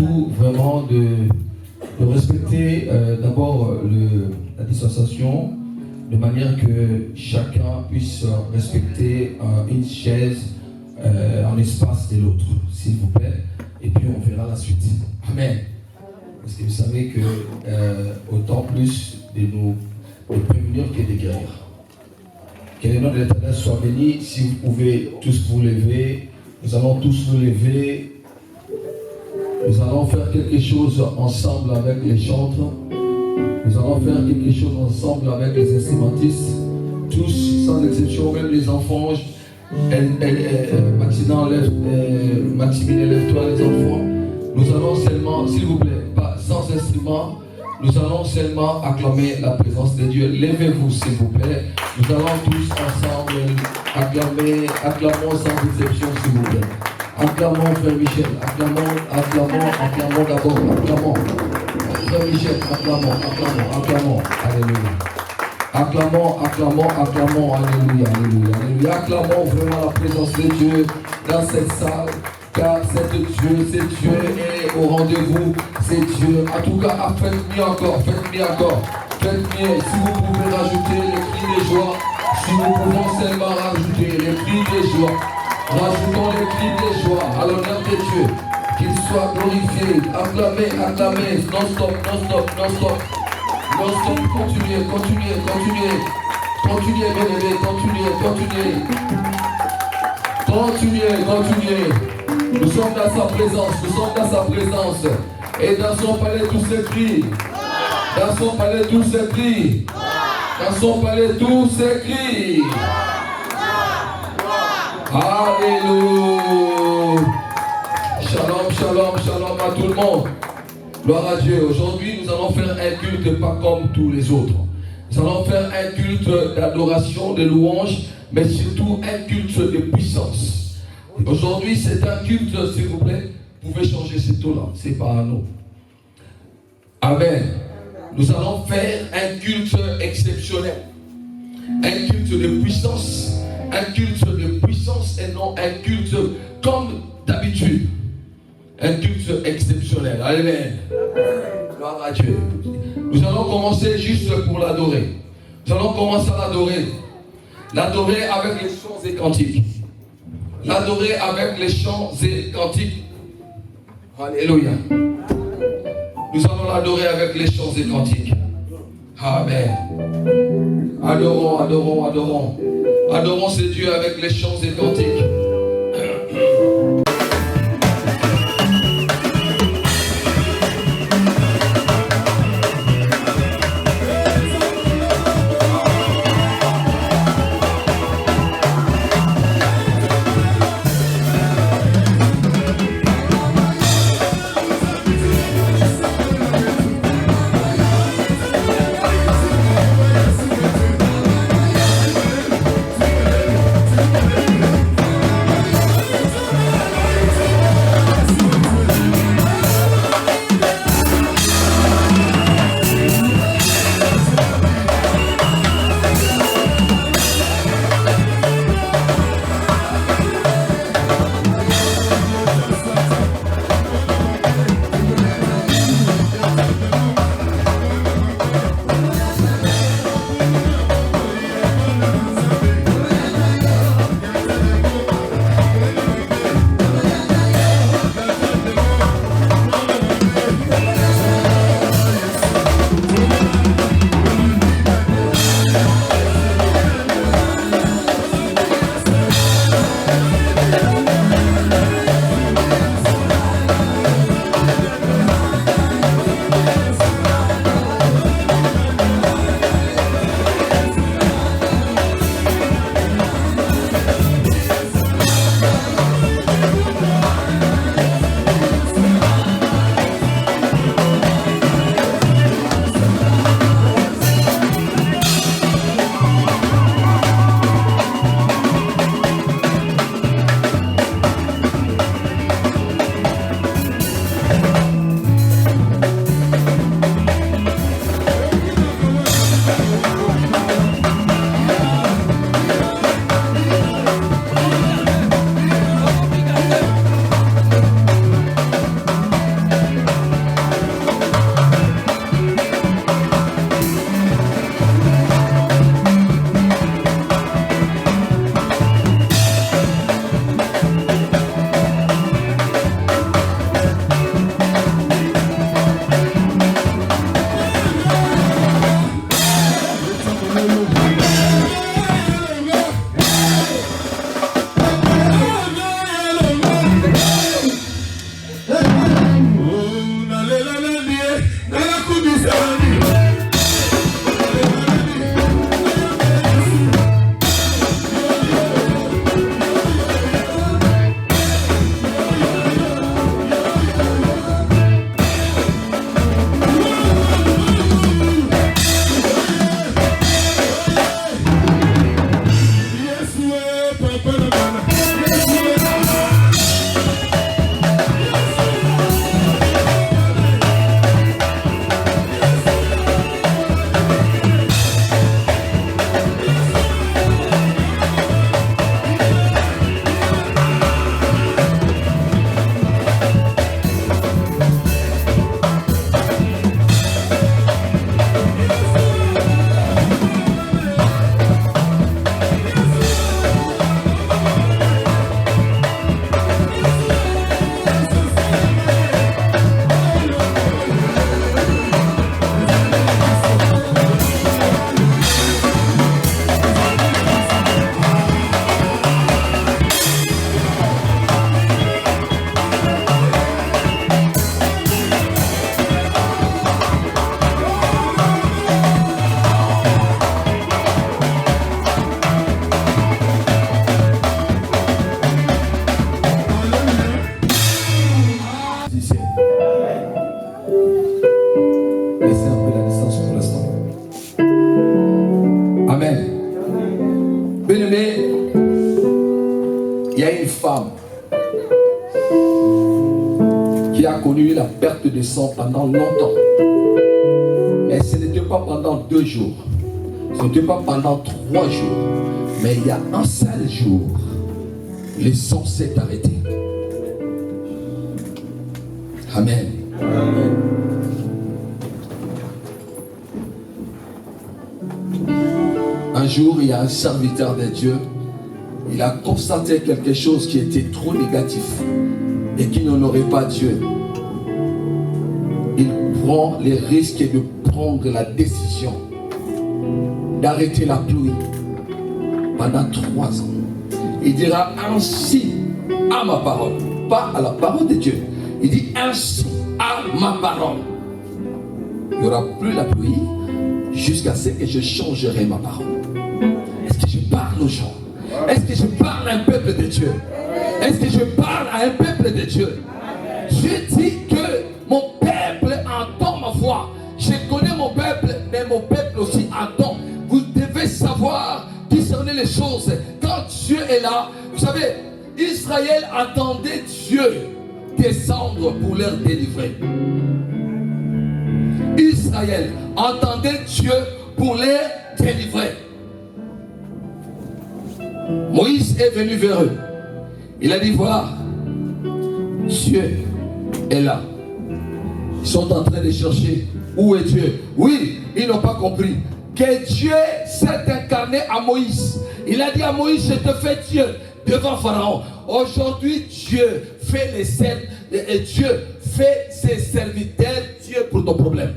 surtout vraiment de respecter d'abord la distanciation, de manière que chacun puisse respecter une chaise en espace de l'autre, s'il vous plaît, et puis on verra la suite. Amen. Parce que vous savez que autant plus de nous prévenir que de guérir. Que le nom de l'Éternel soit béni. Si vous pouvez tous vous lever, nous allons tous nous lever. Nous allons faire quelque chose ensemble avec les chantres. Nous allons faire quelque chose ensemble avec les instrumentistes. Tous, sans exception, même les enfants. Maximilien, lève-toi les enfants. Nous allons seulement, s'il vous plaît, pas sans instrument, nous allons seulement acclamer la présence de Dieu. Levez-vous, s'il vous plaît. Nous allons tous ensemble acclamons sans exception, s'il vous plaît. Acclamons Frère Michel, acclamons d'abord, acclamons. Frère Michel, acclamons. Alléluia. Acclamons, alléluia. Acclamons vraiment la présence de Dieu dans cette salle. Car c'est Dieu est au rendez-vous, c'est Dieu. En tout cas, faites mieux encore. Faites mieux. Si vous pouvez rajouter les cris de joie, si nous pouvons seulement rajouter les cris de joie, rajoutons les cris de joie à l'honneur de Dieu. Qu'il soit glorifié, acclamez, non-stop. Continuez, continuez. Nous sommes dans sa présence. Et dans son palais tout s'écrit. Alléluia. Shalom à tout le monde. Gloire à Dieu. Aujourd'hui, nous allons faire un culte pas comme tous les autres. Nous allons faire un culte d'adoration, de louange, mais surtout un culte de puissance. Aujourd'hui, c'est un culte, s'il vous plaît. Vous pouvez changer ce taux-là, c'est pas à nous. Amen. Nous allons faire un culte exceptionnel. Un culte de puissance. Et non un culte comme d'habitude. Un culte exceptionnel. Amen. Gloire à Dieu. Nous allons commencer juste pour l'adorer. Nous allons commencer à l'adorer. L'adorer avec les chants et cantiques. Alléluia. Nous allons l'adorer avec les chants et cantiques. Amen. Adorons. Adorons ce Dieu avec les chants et cantiques. Laissez un peu la distance pour l'instant. Amen. Bien-aimé, il y a une femme qui a connu la perte de sang pendant longtemps. Mais ce n'était pas pendant 2 jours. Ce n'était pas pendant 3 jours. Mais il y a un seul jour, le sang s'est arrêté. Amen. Amen. Un jour, il y a un serviteur de Dieu. Il a constaté quelque chose qui était trop négatif et qui n'honorait pas Dieu. Il prend les risques de prendre la décision d'arrêter la pluie pendant 3 ans. Il dira ainsi à ma parole, pas à la parole de Dieu. Il dit ainsi à ma parole. Il n'y aura plus la pluie jusqu'à ce que je changerai ma parole. Est-ce que je parle aux gens? Est-ce que je parle à un peuple de Dieu? Est-ce que je parle à un peuple de Dieu? Je dis que mon peuple entend ma voix. Je connais mon peuple, mais mon peuple aussi entend. Vous devez savoir discerner les choses. Quand Dieu est là, vous savez, Israël attendait Dieu descendre pour leur délivrer. Israël entendait Dieu pour les délivrer. Moïse est venu vers eux. Il a dit voilà, Dieu est là. Ils sont en train de chercher où est Dieu. Oui, ils n'ont pas compris que Dieu s'est incarné à Moïse. Il a dit à Moïse, je te fais Dieu devant Pharaon. Aujourd'hui, Dieu fait les services et Dieu fait ses serviteurs Dieu pour ton problème.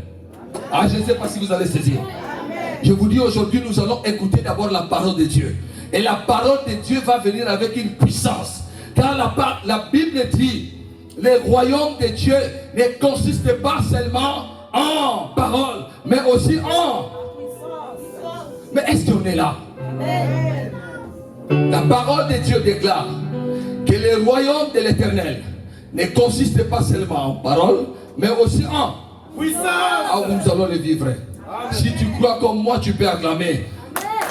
Ah, je ne sais pas si vous allez saisir. Je vous dis aujourd'hui, nous allons écouter d'abord la parole de Dieu. Et la parole de Dieu va venir avec une puissance. Car la Bible dit, le royaume de Dieu ne consiste pas seulement en parole, mais aussi en puissance. Mais est-ce qu'on est là? La parole de Dieu déclare que le royaume de l'Éternel ne consiste pas seulement en parole, mais aussi en puissance. Ah, nous allons le vivre. Si tu crois comme moi, tu peux acclamer.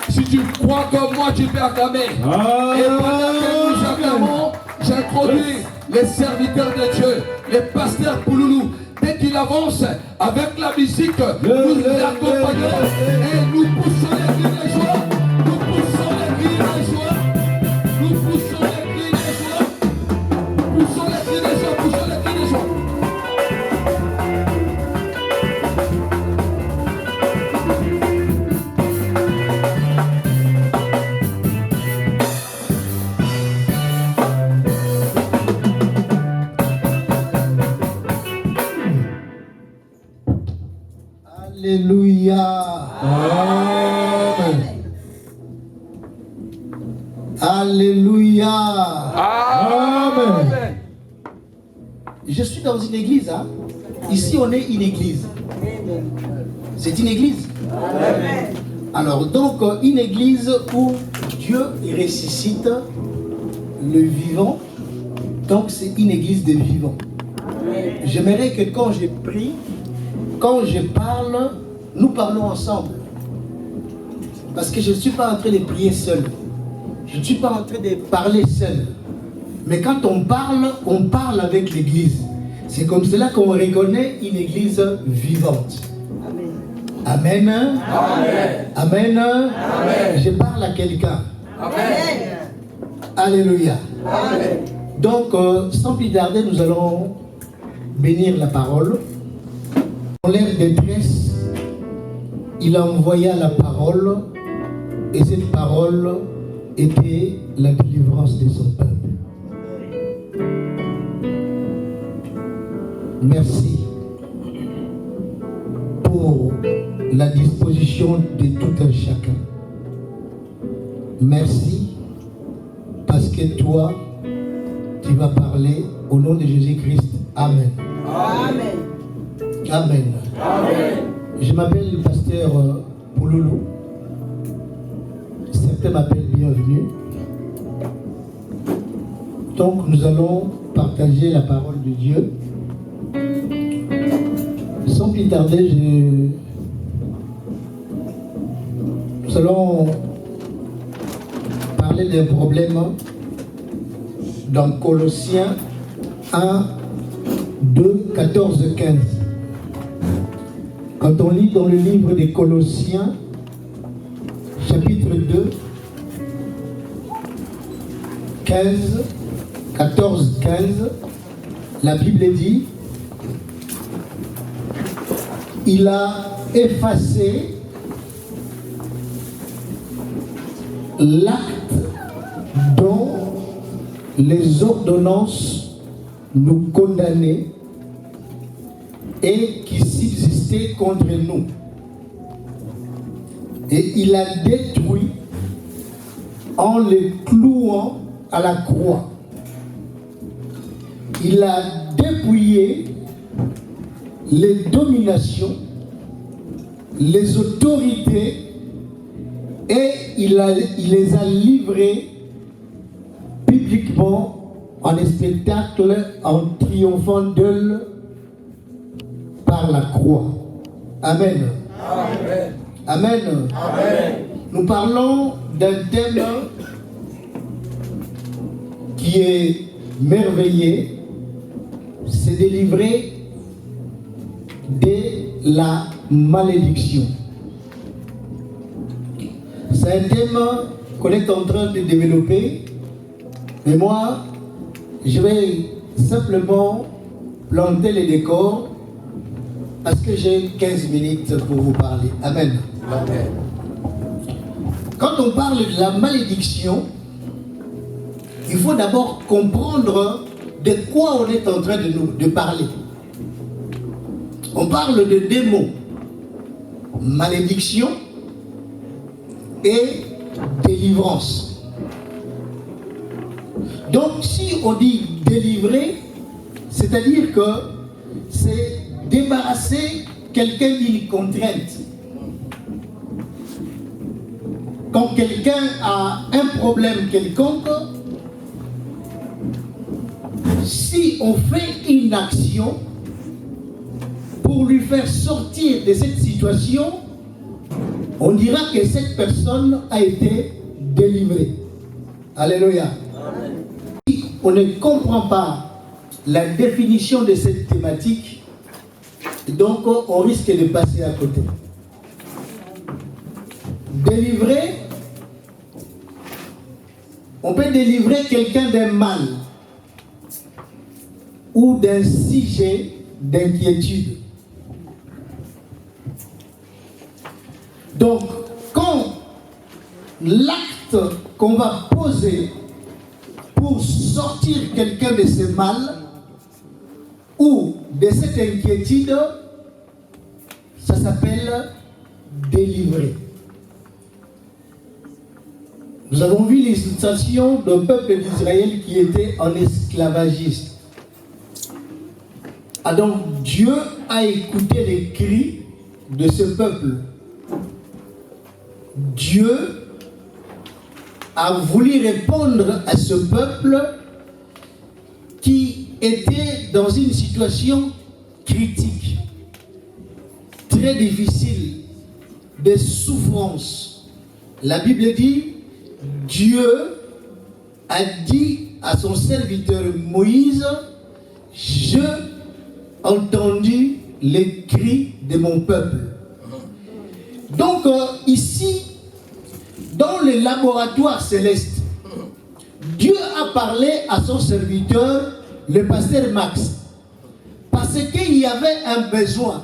Si tu crois comme moi, tu peux acclamer. Et pendant que nous acclamons, j'introduis les serviteurs de Dieu, les pasteurs Pouloulou. Dès qu'il avance avec la musique, nous l'accompagnons et nous poussons les cris de joie. Nous poussons les cris de joie. Nous poussons les cris de joie. Poussons les cris de joie. Poussons les cris de joie. Alléluia. Amen. Alléluia. Amen. Je suis dans une église. Hein? Ici, on est une église. C'est une église. Amen. Alors, donc, une église où Dieu ressuscite le vivant. Donc, c'est une église de vivants. J'aimerais que quand je prie, quand je parle, nous parlons ensemble. Parce que je ne suis pas en train de prier seul. Je ne suis pas en train de parler seul. Mais quand on parle avec l'église. C'est comme cela qu'on reconnaît une église vivante. Amen. Amen. Amen. Amen. Je parle à quelqu'un. Amen. Alléluia. Amen. Donc, sans plus tarder, nous allons bénir la parole. Dans l'air détresse, il envoya la parole, et cette parole était la délivrance de son peuple. Merci pour la disposition de tout un chacun. Merci parce que toi, tu vas parler au nom de Jésus-Christ. Amen. Amen. Amen. Amen. Je m'appelle le pasteur Pouloulou. Certains m'appellent bienvenue. Donc nous allons partager la parole de Dieu. sans plus tarder, nous allons parler d'un problème dans Colossiens 1, 2, 14, 15. Quand on lit dans le livre des Colossiens, chapitre 2, 14, 15, la Bible dit: il a effacé l'acte dont les ordonnances nous condamnaient et qui subsistait contre nous. Et il a détruit en les clouant à la croix. Il a dépouillé les dominations, les autorités, et il les a livrées publiquement en spectacle, en triomphant d'eux par la croix. Amen. Amen. Amen. Amen. Nous parlons d'un thème qui est merveilleux, c'est délivrer de la malédiction. C'est un thème qu'on est en train de développer, mais moi, je vais simplement planter les décors parce que j'ai 15 minutes pour vous parler. Amen. Amen. Quand on parle de la malédiction, il faut d'abord comprendre de quoi on est en train de parler. On parle de deux mots: malédiction et délivrance. Donc si on dit délivrer, c'est-à-dire que c'est débarrasser quelqu'un d'une contrainte. Quand quelqu'un a un problème quelconque, si on fait une action pour lui faire sortir de cette situation, on dira que cette personne a été délivrée. Alléluia. Amen. Si on ne comprend pas la définition de cette thématique, donc on risque de passer à côté. Délivrer, on peut délivrer quelqu'un d'un mal ou d'un sujet d'inquiétude. Donc, quand l'acte qu'on va poser pour sortir quelqu'un de ce mal ou de cette inquiétude, ça s'appelle délivrer. Nous avons vu l'illustration d'un peuple d'Israël qui était en esclavagisme. Donc Dieu a écouté les cris de ce peuple. Dieu a voulu répondre à ce peuple qui était dans une situation critique, très difficile, de souffrance. La Bible dit, Dieu a dit à son serviteur Moïse: je entendu les cris de mon peuple. Donc ici, dans le laboratoire céleste, Dieu a parlé à son serviteur, le pasteur Max, parce qu'il y avait un besoin.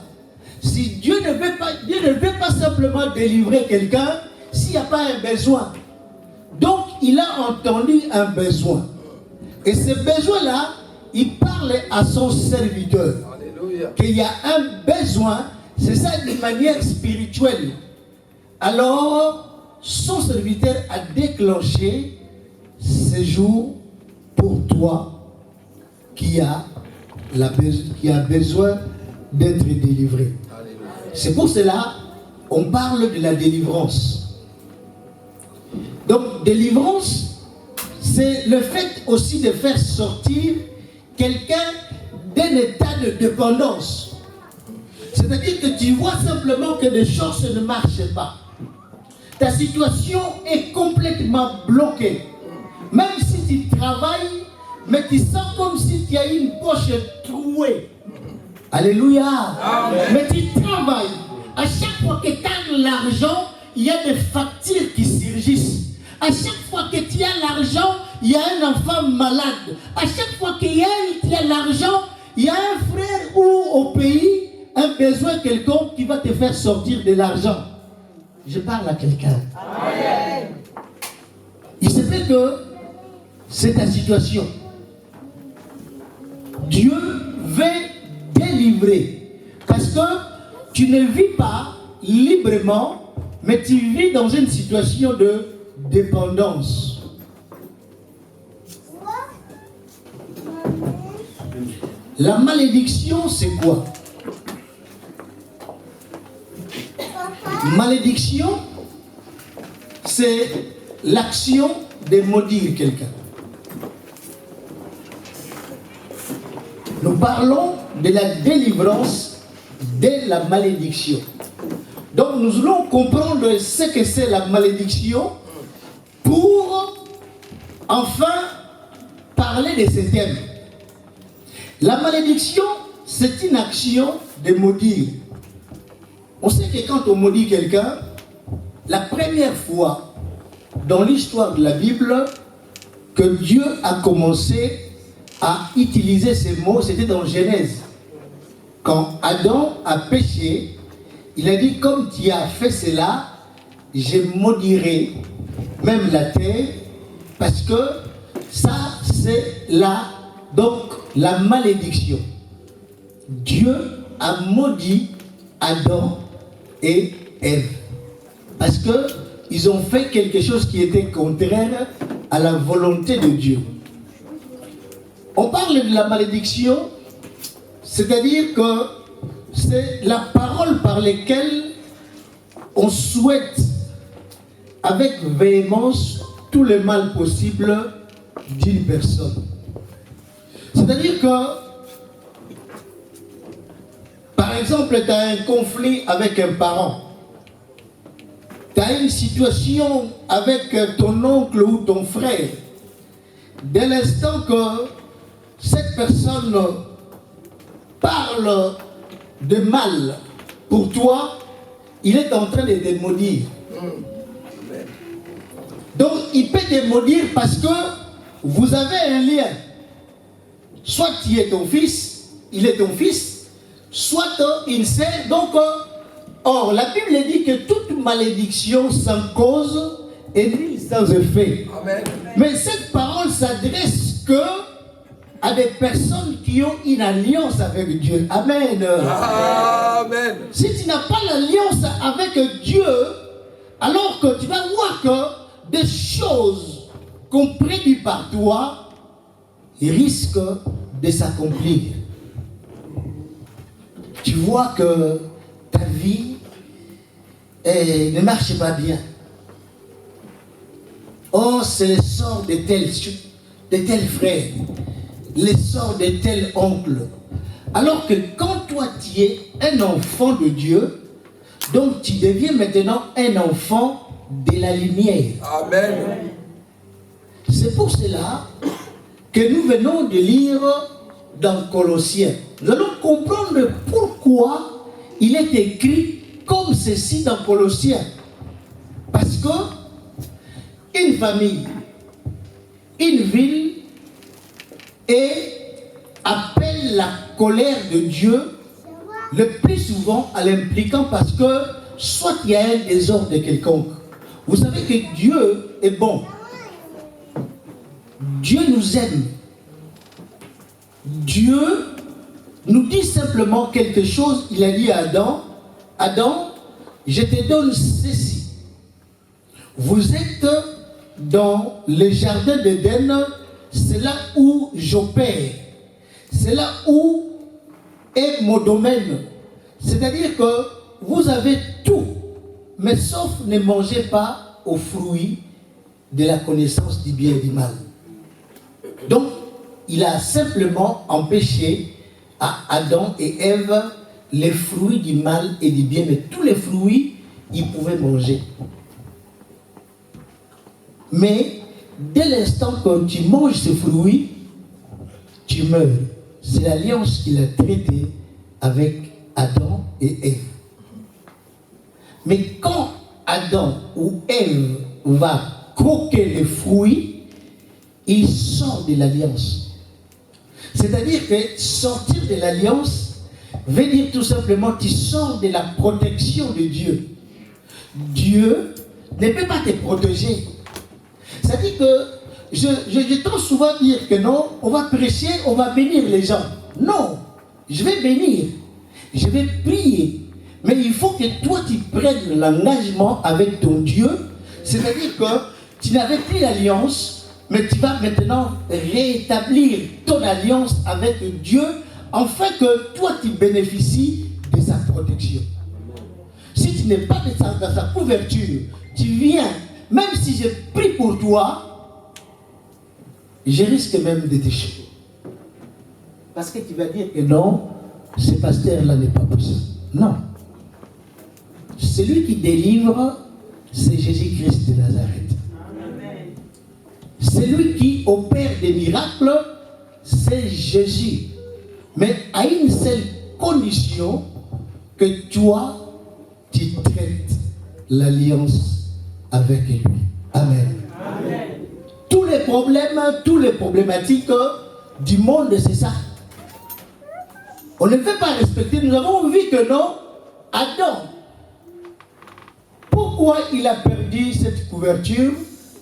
Si Dieu ne veut pas simplement délivrer quelqu'un s'il n'y a pas un besoin. Donc il a entendu un besoin. Et ce besoin-là, il parle à son serviteur. Qu'il y a un besoin, c'est ça d'une manière spirituelle. Alors, son serviteur a déclenché ce jour pour toi qui a besoin d'être délivré. C'est pour cela qu'on parle de la délivrance. Donc, délivrance, c'est le fait aussi de faire sortir quelqu'un d'un état de dépendance. C'est-à-dire que tu vois simplement que les choses ne marchent pas. Ta situation est complètement bloquée. Même si tu travailles, mais tu sens comme si tu as une poche trouée. Alléluia. Amen. Mais tu travailles. À chaque fois que tu as l'argent, il y a des factures qui surgissent. À chaque fois que tu as l'argent, il y a un enfant malade. À chaque fois qu'il y a l'argent, il y a un frère ou au pays un besoin quelconque qui va te faire sortir de l'argent. Je parle à quelqu'un. Il se fait que c'est ta situation. Dieu veut délivrer. Parce que tu ne vis pas librement, mais tu vis dans une situation de dépendance. La malédiction, c'est quoi? Malédiction, c'est l'action de maudire quelqu'un. Nous parlons de la délivrance de la malédiction. Donc nous allons comprendre ce que c'est la malédiction pour enfin parler de ce thème. La malédiction, c'est une action de maudire. On sait que quand on maudit quelqu'un, la première fois dans l'histoire de la Bible que Dieu a commencé à utiliser ces mots, c'était dans Genèse. Quand Adam a péché, il a dit, comme tu as fait cela, je maudirai même la terre, parce que ça, c'est la malédiction. Dieu a maudit Adam et Ève, parce qu'ils ont fait quelque chose qui était contraire à la volonté de Dieu. On parle de la malédiction, c'est-à-dire que c'est la parole par laquelle on souhaite avec véhémence tout le mal possible d'une personne. C'est-à-dire que, par exemple, tu as un conflit avec un parent, tu as une situation avec ton oncle ou ton frère. Dès l'instant que cette personne parle de mal pour toi, il est en train de te maudire. Donc il peut te maudire parce que vous avez un lien. Soit tu es ton fils, il est ton fils, soit il sait. Donc, or, la Bible dit que toute malédiction sans cause est nulle sans effet. Amen. Mais cette parole s'adresse que à des personnes qui ont une alliance avec Dieu. Amen. Amen. Si tu n'as pas l'alliance avec Dieu, alors que tu vas voir que des choses qu'on prédit par toi risquent de s'accomplir. Tu vois que ta vie ne marche pas bien. Oh, c'est le sort de tel frère, le sort de tel oncle. Alors que quand toi tu es un enfant de Dieu, donc tu deviens maintenant un enfant de la lumière. Amen. C'est pour cela que nous venons de lire dans Colossiens. Nous allons comprendre pourquoi il est écrit comme ceci dans Colossiens. Parce que une famille, une ville appelle la colère de Dieu le plus souvent à l'impliquant parce que soit il y a un désordre de quelconque. Vous savez que Dieu est bon. Dieu nous aime. Dieu nous dit simplement quelque chose. Il a dit à Adam, Adam, je te donne ceci. Vous êtes dans le jardin d'Éden, c'est là où j'opère. C'est là où est mon domaine. C'est-à-dire que vous avez tout, mais sauf ne mangez pas aux fruits de la connaissance du bien et du mal. Donc, il a simplement empêché à Adam et Ève les fruits du mal et du bien, mais tous les fruits, ils pouvaient manger. Mais dès l'instant que tu manges ces fruits, tu meurs. C'est l'alliance qu'il a traitée avec Adam et Ève. Mais quand Adam ou Ève va croquer les fruits, il sort de l'alliance. C'est-à-dire que sortir de l'alliance veut dire tout simplement tu sors de la protection de Dieu. Dieu ne peut pas te protéger. C'est-à-dire que je tends souvent à dire que non, on va prêcher, on va bénir les gens. Non, je vais bénir, je vais prier. Mais il faut que toi tu prennes l'engagement avec ton Dieu. C'est-à-dire que tu n'avais plus l'alliance, mais tu vas maintenant rétablir ton alliance avec Dieu, afin que toi tu bénéficies de sa protection. Si tu n'es pas dans sa couverture, tu viens, même si je prie pour toi, je risque même de t'échouer. Parce que tu vas dire que non, ce pasteur-là n'est pas possible. Non. Celui qui délivre, c'est Jésus-Christ de Nazareth. Celui qui opère des miracles, c'est Jésus. Mais à une seule condition, que toi, tu traites l'alliance avec lui. Amen. Amen. Tous les problèmes, toutes les problématiques du monde, c'est ça. On ne peut pas respecter. Nous avons vu que non, Adam, pourquoi il a perdu cette couverture?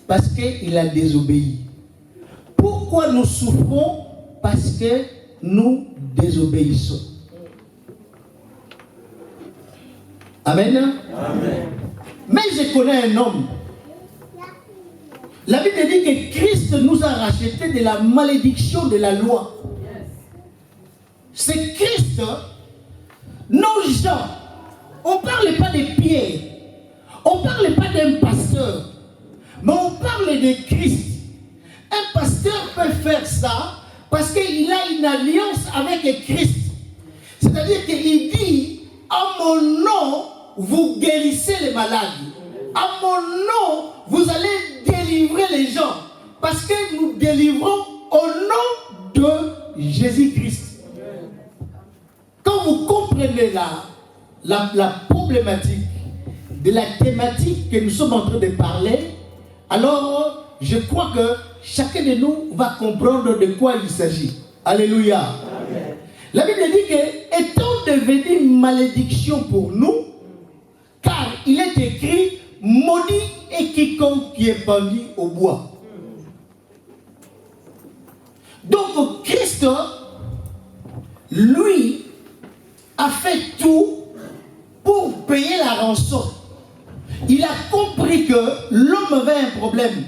Parce qu'il a désobéi. Pourquoi nous souffrons? Parce que nous désobéissons. Amen. Amen. Mais je connais un homme. La Bible dit que Christ nous a rachetés de la malédiction de la loi. C'est Christ. Nos gens, on ne parle pas de Pierre. On ne parle pas d'un pasteur. Mais on parle de Christ. Un pasteur peut faire ça parce qu'il a une alliance avec Christ. C'est-à-dire qu'il dit, à mon nom, vous guérissez les malades. À mon nom, vous allez délivrer les gens. Parce que nous délivrons au nom de Jésus-Christ. Quand vous comprenez la problématique de la thématique que nous sommes en train de parler, alors je crois que chacun de nous va comprendre de quoi il s'agit. Alléluia. Amen. La Bible dit que, étant devenu une malédiction pour nous, car il est écrit, maudit est quiconque qui est pendu au bois. Donc Christ, lui, a fait tout pour payer la rançon. Il a compris que l'homme avait un problème.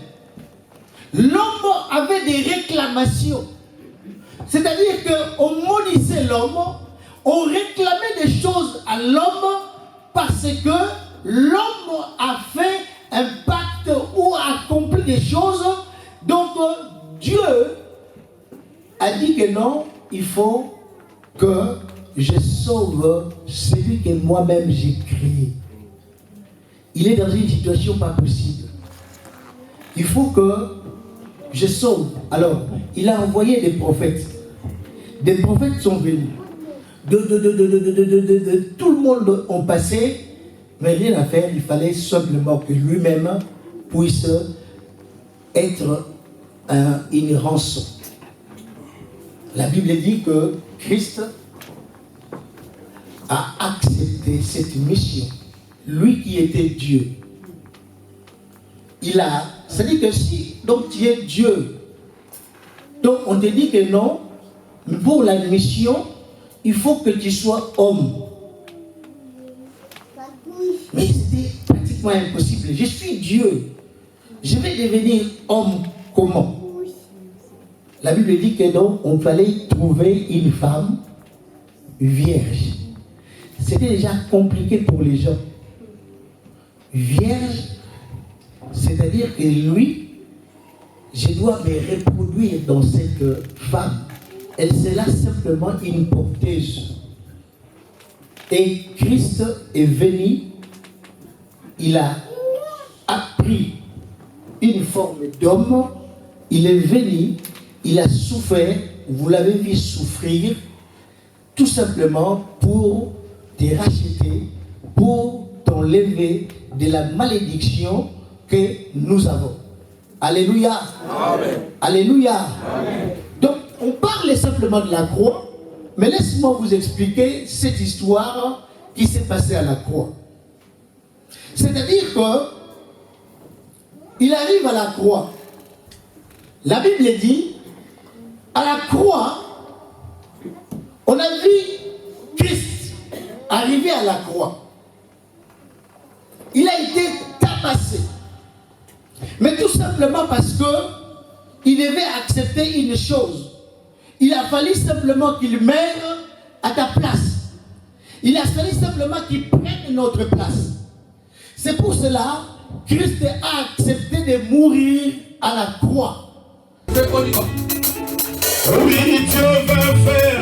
L'homme avait des réclamations. C'est-à-dire qu'on maudissait l'homme, on réclamait des choses à l'homme parce que l'homme a fait un pacte ou a accompli des choses. Donc Dieu a dit que non, il faut que je sauve celui que moi-même j'ai créé. Il est dans une situation pas possible. Il faut que je sauve. Alors, il a envoyé des prophètes. Des prophètes sont venus. Tout le monde ont passé, mais rien à faire. Il fallait simplement que lui-même puisse être une rançon. La Bible dit que Christ a accepté cette mission. Lui qui était Dieu. C'est-à-dire que si donc tu es Dieu, donc on te dit que non, pour la mission, il faut que tu sois homme. Mais c'était pratiquement impossible. Je suis Dieu. Je vais devenir homme comment? La Bible dit que donc on fallait trouver une femme vierge. C'était déjà compliqué pour les gens. Vierge, c'est-à-dire que lui, je dois me reproduire dans cette femme. Elle sera simplement une porteuse. Et Christ est venu, il a pris une forme d'homme, il est venu, il a souffert, vous l'avez vu souffrir, tout simplement pour te racheter, pour t'enlever de la malédiction que nous avons. Alléluia. Amen. Alléluia. Amen. Donc, on parle simplement de la croix, mais laisse-moi vous expliquer cette histoire qui s'est passée à la croix. C'est-à-dire que il arrive à la croix. La Bible dit, à la croix, on a vu Christ arriver à la croix. Il a été tabassé. Mais tout simplement parce que il devait accepter une chose. Il a fallu simplement qu'il meure à ta place. Il a fallu simplement qu'il prenne notre place. C'est pour cela que Christ a accepté de mourir à la croix. Oui, Dieu va faire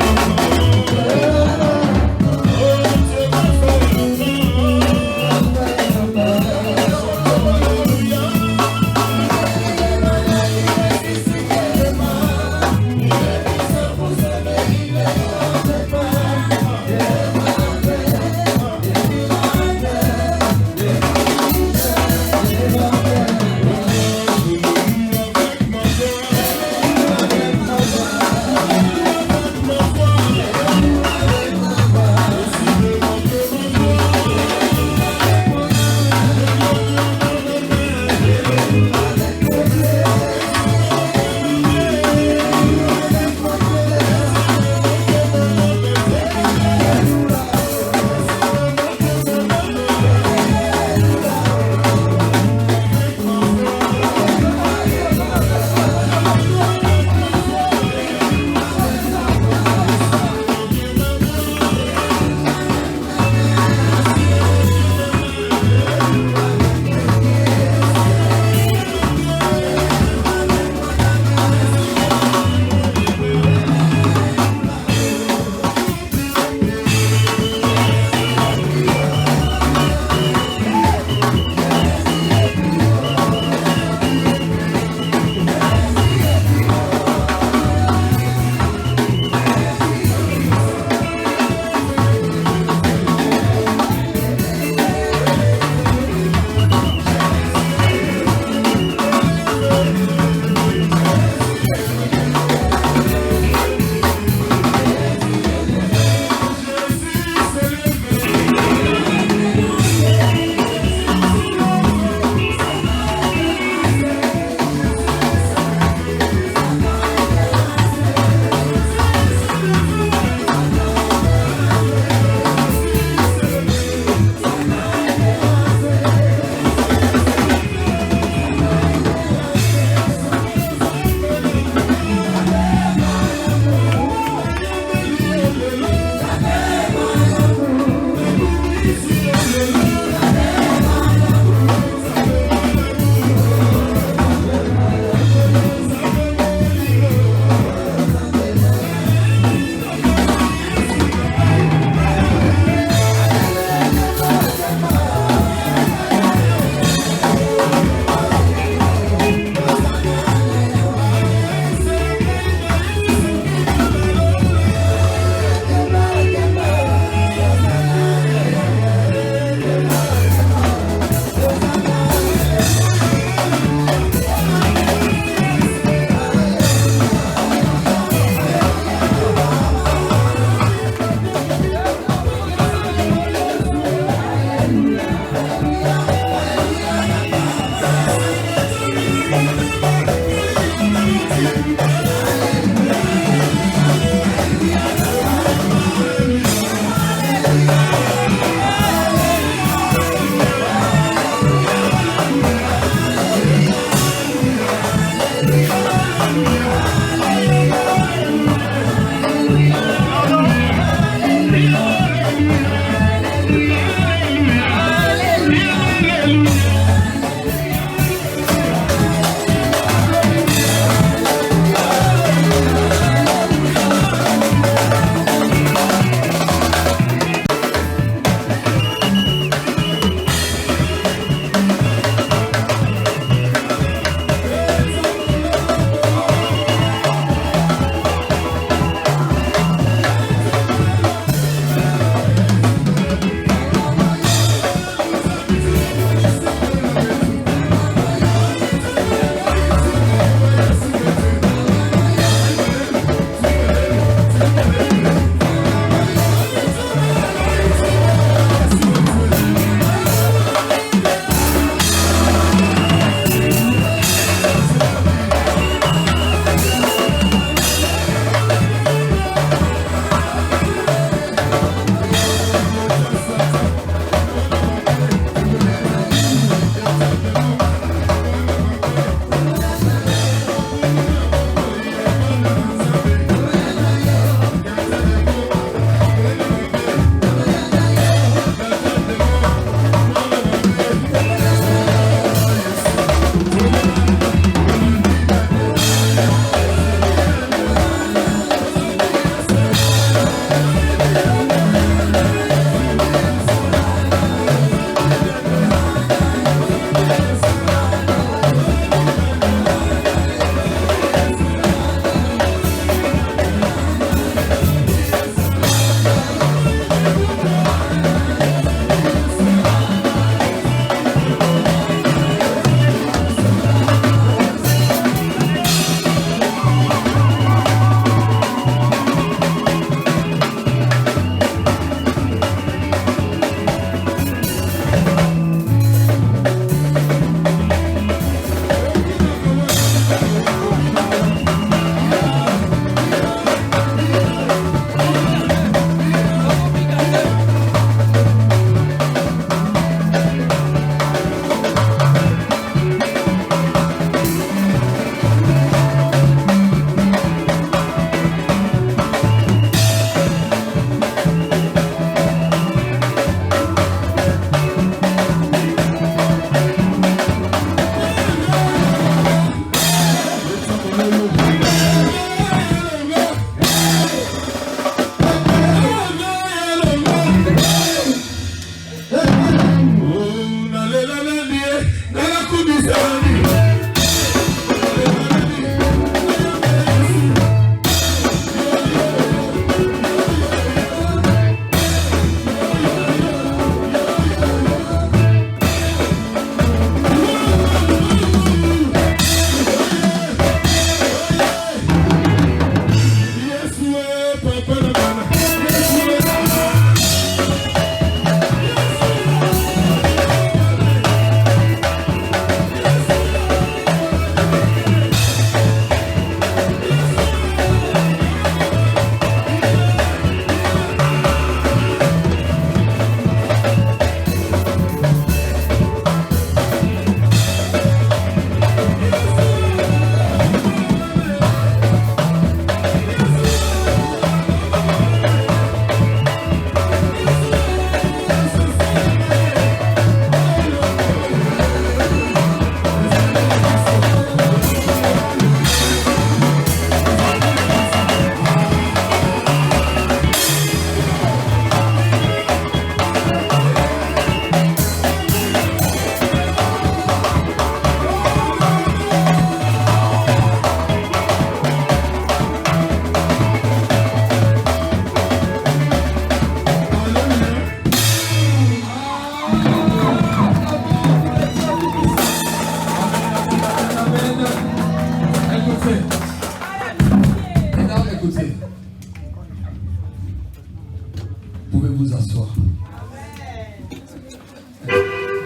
Vous pouvez vous asseoir.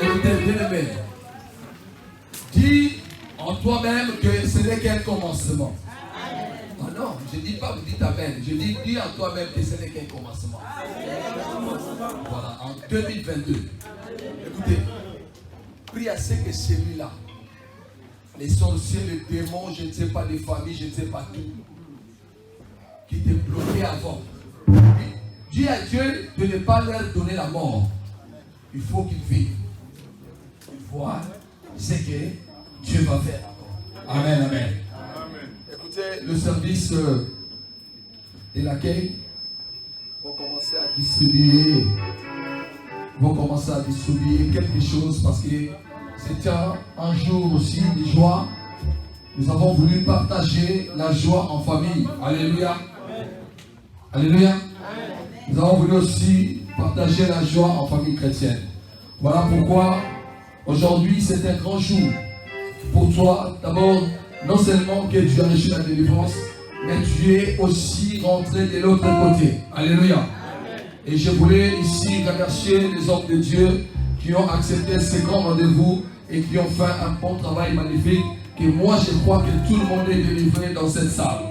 Écoutez, bien aimé. Dis en toi-même que ce n'est qu'un commencement. Ah non, je ne dis pas, vous dites Amen. Je dis en toi-même que ce n'est qu'un commencement. Voilà, en 2022. Écoutez, prie à ce que celui-là, les sorciers, les démons, je ne sais pas, les familles, je ne sais pas tout, qui t'est bloqué avant. Dis à Dieu de ne pas leur donner la mort. Il faut qu'ils vivent. Il voient ce que Dieu va faire. Amen, amen. Amen. Écoutez, le service de l'accueil vont commencer à distribuer. Quelque chose parce que c'était un jour aussi de joie. Nous avons voulu partager la joie en famille. Alléluia. Alléluia. Nous avons voulu aussi partager la joie en famille chrétienne. Voilà pourquoi aujourd'hui c'est un grand jour pour toi. D'abord, non seulement que tu as reçu la délivrance, mais tu es aussi rentré de l'autre côté. Alléluia. Et je voulais ici remercier les hommes de Dieu qui ont accepté ce grand rendez-vous et qui ont fait un bon travail magnifique. Que moi je crois que tout le monde est délivré dans cette salle.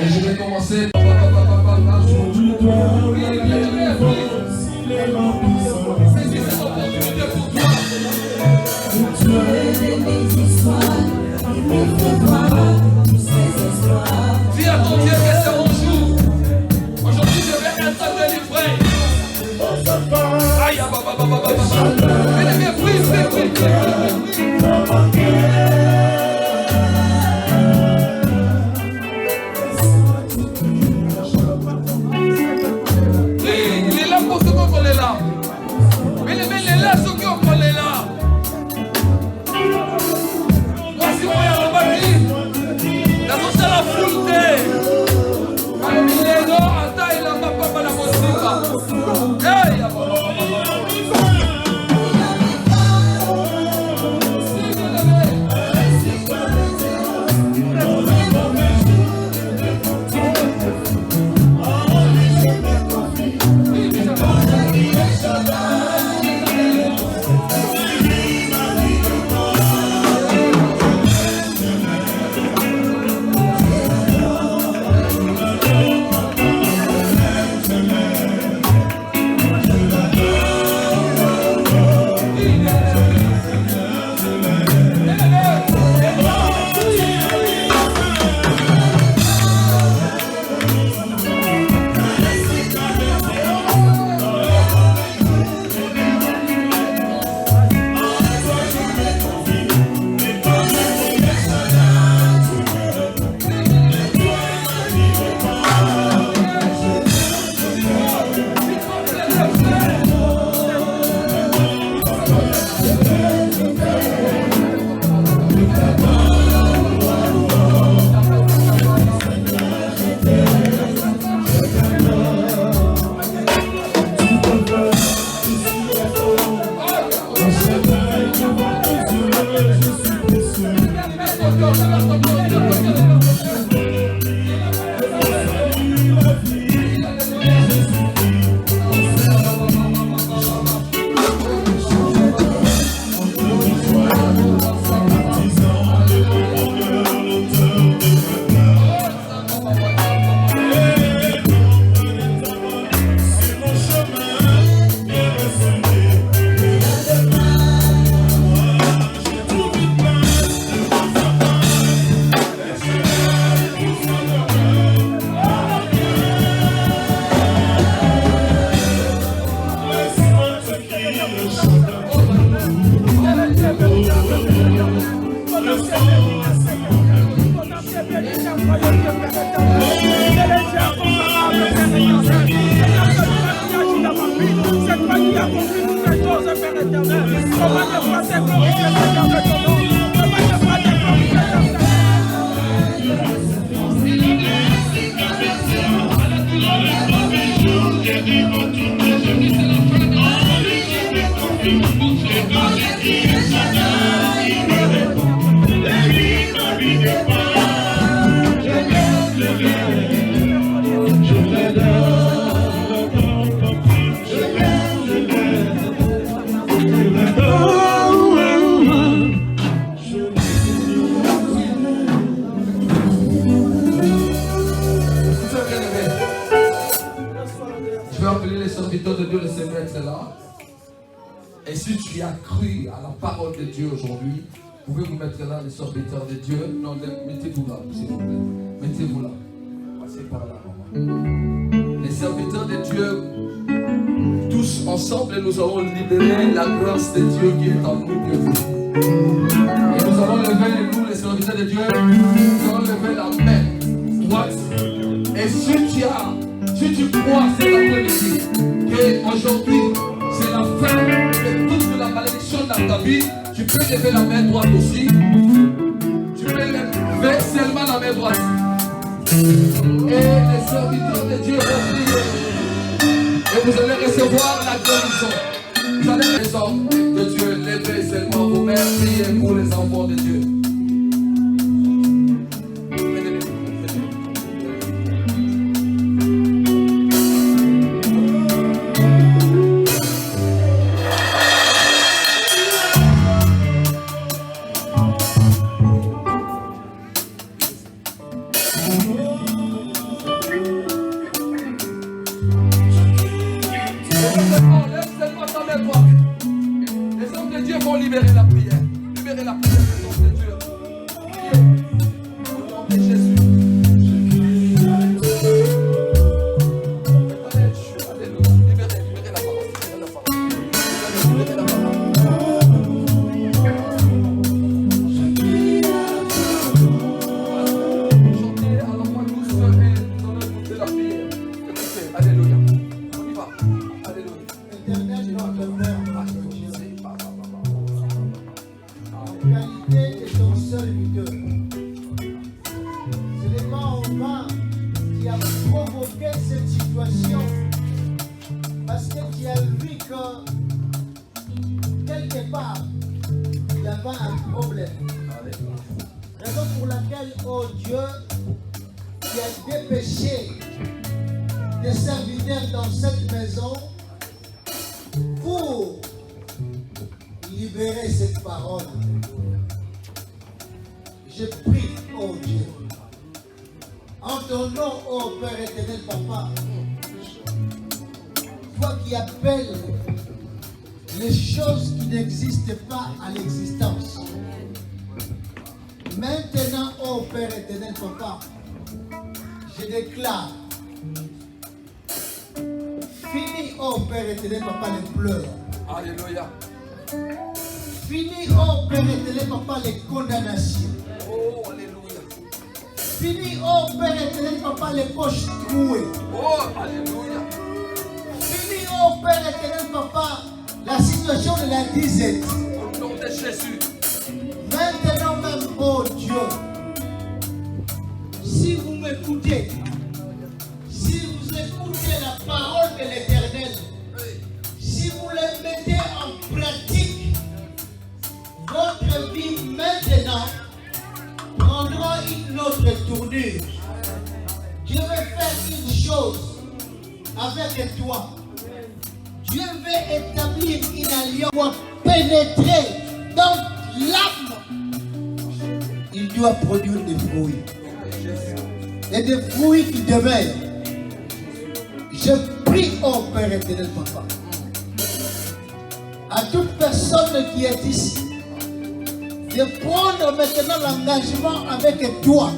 Et je vais commencer par dis à ton Dieu que c'est mon jour. Aujourd'hui je vais être délivré. Aïe, serviteurs de Dieu de se mettre là. Et si tu as cru à la parole de Dieu aujourd'hui, vous pouvez vous mettre là, les serviteurs de Dieu. Non, mettez-vous là, s'il vous plaît. Mettez-vous là. Passez par là, maman. Les serviteurs de Dieu, tous ensemble, nous allons libérer la grâce de Dieu qui est en nous, Dieu. Et nous allons lever, nous, les serviteurs de Dieu, nous allons lever la main droite. Et si tu crois cet après-midi qu'aujourd'hui, c'est la fin de toute la malédiction dans ta vie, tu peux lever la main droite aussi. Tu peux lever seulement la main droite. Et les serviteurs de Dieu vont prier. Et vous allez recevoir la guérison. Vous allez les hommes de Dieu, levez seulement vos mains, priez pour les enfants de Dieu. Les hommes de Dieu vont libérer la prière. Libérer la prière des hommes de Dieu. Priez. Au nom de Jésus. Alléluia. Libérez la parole. Libérez la parole. Chantez à la voix douce et nous allons écouter la prière. Écoutez. Alléluia. On y va. Alléluia. Éternel notre Père, qualité est ton serviteur. Ce n'est pas en vain qui a provoqué cette situation, parce que tu as vu que quelque part il y avait un problème. Raison pour laquelle, oh Dieu, tu as dépêché des serviteurs dans cette maison pour libérer cette parole. Je prie, oh Dieu, en ton nom, oh Père éternel, Papa, toi qui appelles les choses qui n'existent pas à l'existence. Maintenant, oh Père éternel, Papa, je déclare, fini, oh Père éternel, Papa, les pleurs. Alléluia. Fini, oh Père éternel, Papa, les condamnations. Oh, alléluia. Fini, oh Père éternel, Papa, les poches trouées. Oh, alléluia. Fini, oh Père éternel, Papa, la situation de la disette. Au nom de Jésus. Maintenant même, oh Dieu, si vous m'écoutez, si vous écoutez la parole de l'Éternel, si vous les mettez en pratique, votre vie maintenant prendra une autre tournure. Dieu veut faire une chose avec toi. Dieu veut établir une alliance pour pénétrer dans l'âme. Il doit produire des fruits. Et des fruits qui demeurent. Je prie, oh Père éternel, Papa, à toute personne qui est ici, de prendre maintenant l'engagement avec toi.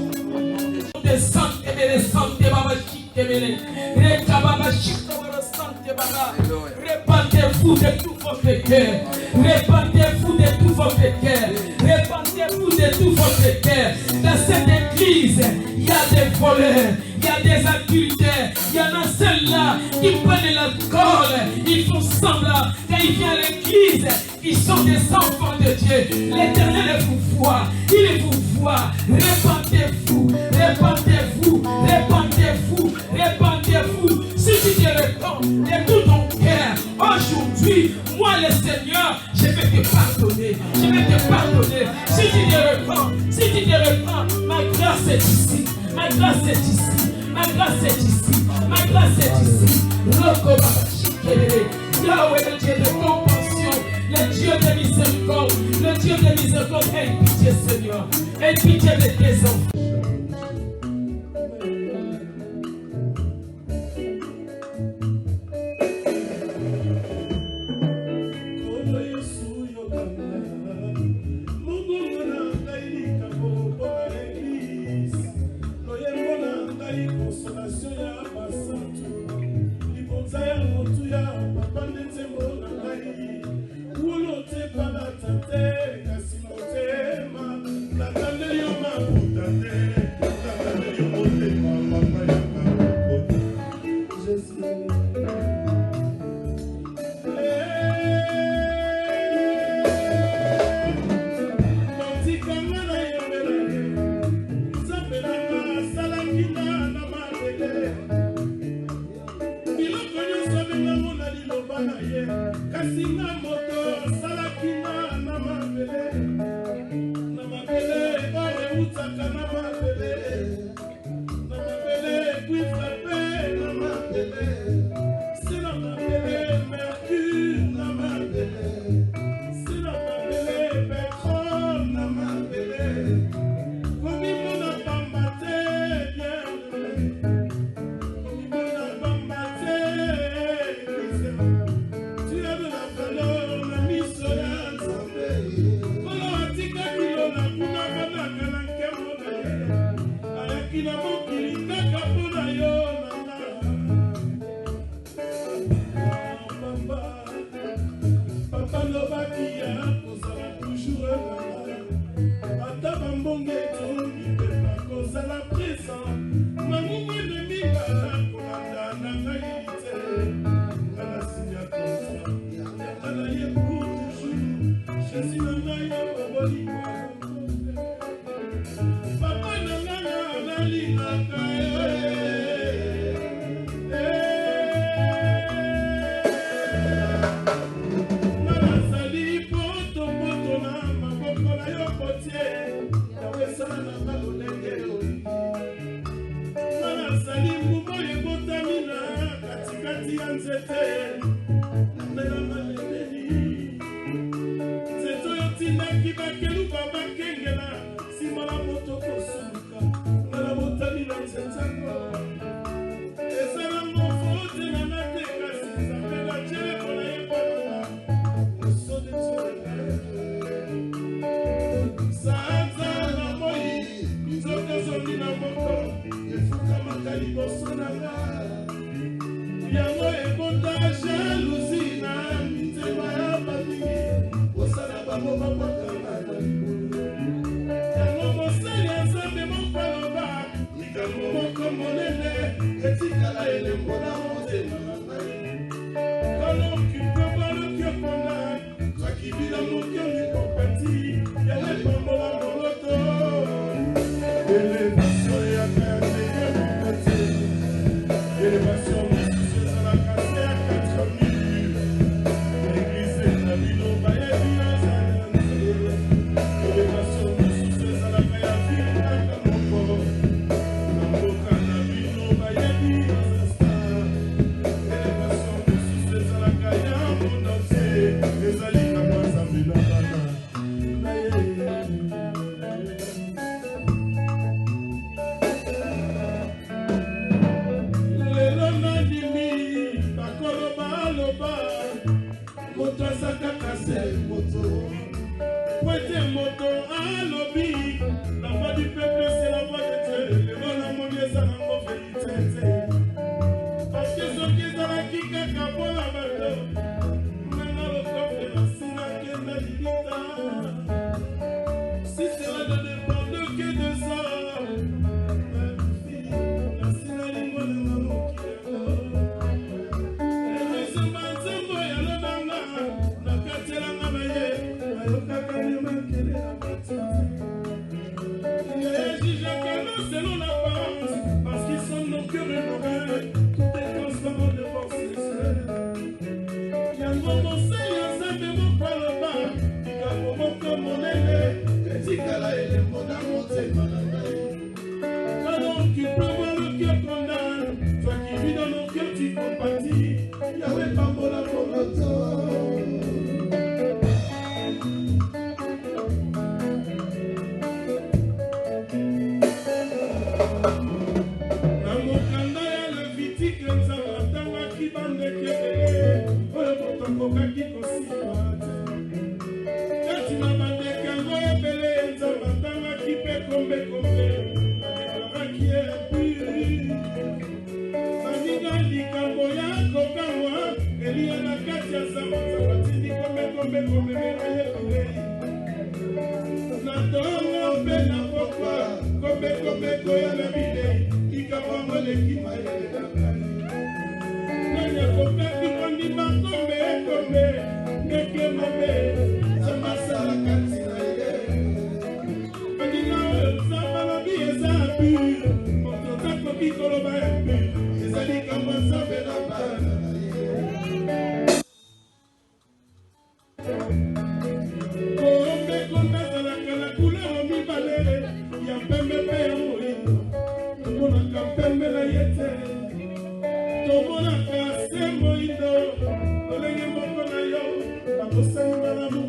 Répandez-vous de tout votre cœur. Répandez-vous de tout votre cœur. Répandez-vous de tout votre cœur. Dans cette église, il y a des voleurs, il y a des adultères, il y en a ceux-là qui prennent l'alcool, ils font semblant. Quand ils viennent à l'église, ils sont des enfants de Dieu. L'Éternel vous voit, il vous voit. Répandez-vous, répandez-vous, répandez-vous, répandez-vous. Si tu te répands de tout ton cœur, aujourd'hui, moi le Seigneur, je vais te pardonner. Je vais te pardonner. Si tu te répands, si tu te répands, ma grâce est ici. Ma grâce est ici. Ma grâce est ici. Ma grâce est ici. Yahweh, le Dieu de compassion, le Dieu de miséricorde, le Dieu de miséricorde, aie pitié, Seigneur. Aie pitié de tes enfants. na liloba na ye kasi na moto asalaki na mabele oyo eutaka na mabele ekwifra mpe na mabele si na mabele mercure na mabele si na mabele pétrole na mabele komimona pamba te bien komimona pamba te tu as de la valeur na miso ya Nzambe kolo atikaki lo na kuna banaka na nkembo na ye ayaki na mokili kaka mpo na yo nanga papa lobaki ya kozala toujours nanga ata bambonge etongi mpe bakozala présent mamungu eneminga kolanda na ngai te nga na sinya konta yanga na ye pour toujours jésus na ngai ya bobolikwa papa na ngai analingaka nazali poto na maboko na yo kotie yawesala na balolenge nazali mbuma ebotami na katikati ya nzete namela malendeli nzete oyo tindaki bakeluba bakengela nsima na moto kosuluka ngala botami na nzenzengo ezala mofote na nate kasi nzambe na jeleko na ye bonona sanza na moi nzoto ezongi na moko efukamaka liboso na nga yango ebota jalousi na mitema ya bamingi kosala bango bakwakanga na likolo yango mosali ya Nzambe moko aloba likambo moko monene etikala elembo na motema na ngai koloki kobaloki okonda twakibila mokiongi kopati yango epambola moloto elevation ya kate ya mokote elevation mosusu ezalaka se ya 4000 eglize na bino bayebi azali ya nzela elevation mosusu ezalaka ya vilaka moko na mboka na bino bayebi azasta elevation mosusu ezalaka ya mondo te ezali kaka Nzambe na bana na ye lelo nandimi bakoloba moto aza kaka se moto po ete moto alobi la voix du peuple c'est la voix de Dieu lelo namoni eza nango verité te parceke soki ezalaki kaka mpona bato nanga lokofe nasinakenda lilita si cela ne dépende que de ça nasina lingo nanga mokili erezema nzembo ya lobanga nakatelanga na ye ayokaka ne makele ya batiti jugeaka non selon l'apparence parce qu'ils sont nos cœurs et nos rêves tout est transparent devant ses yeux yango mosali ya Nzambe moko aloba likambo moko monene etikala elembo na motema na ngai alors tu prévois le cœur condamne toi qui vis dans nos cœurs tu compatis yawe pambola moloto na mokanda ya levitike Nzambe atangaki bandeke oyo botokokaki kosima te kati na bandeke yango ebele Nzambe atangaki mpe kombekombe adeklaraki epui baninga likambo ya kokangwa eliya na kati ya zamba Nzambe atindi kombekombekomemela ye bilei na tongo mpe na pokwa kombekombeko ya na bilei likambo yango eleki mayele na ngai nani akokaki kondima kombe ndeke mabe Nzambe asalaka ntina ye baninga oyo Nzambe alobi eza pure moto takoki koloba ya pure ezali likambo Nzambe na bana na ye topembela ye te tomonaka se moindo lolenge moko na yo bakosangi malamu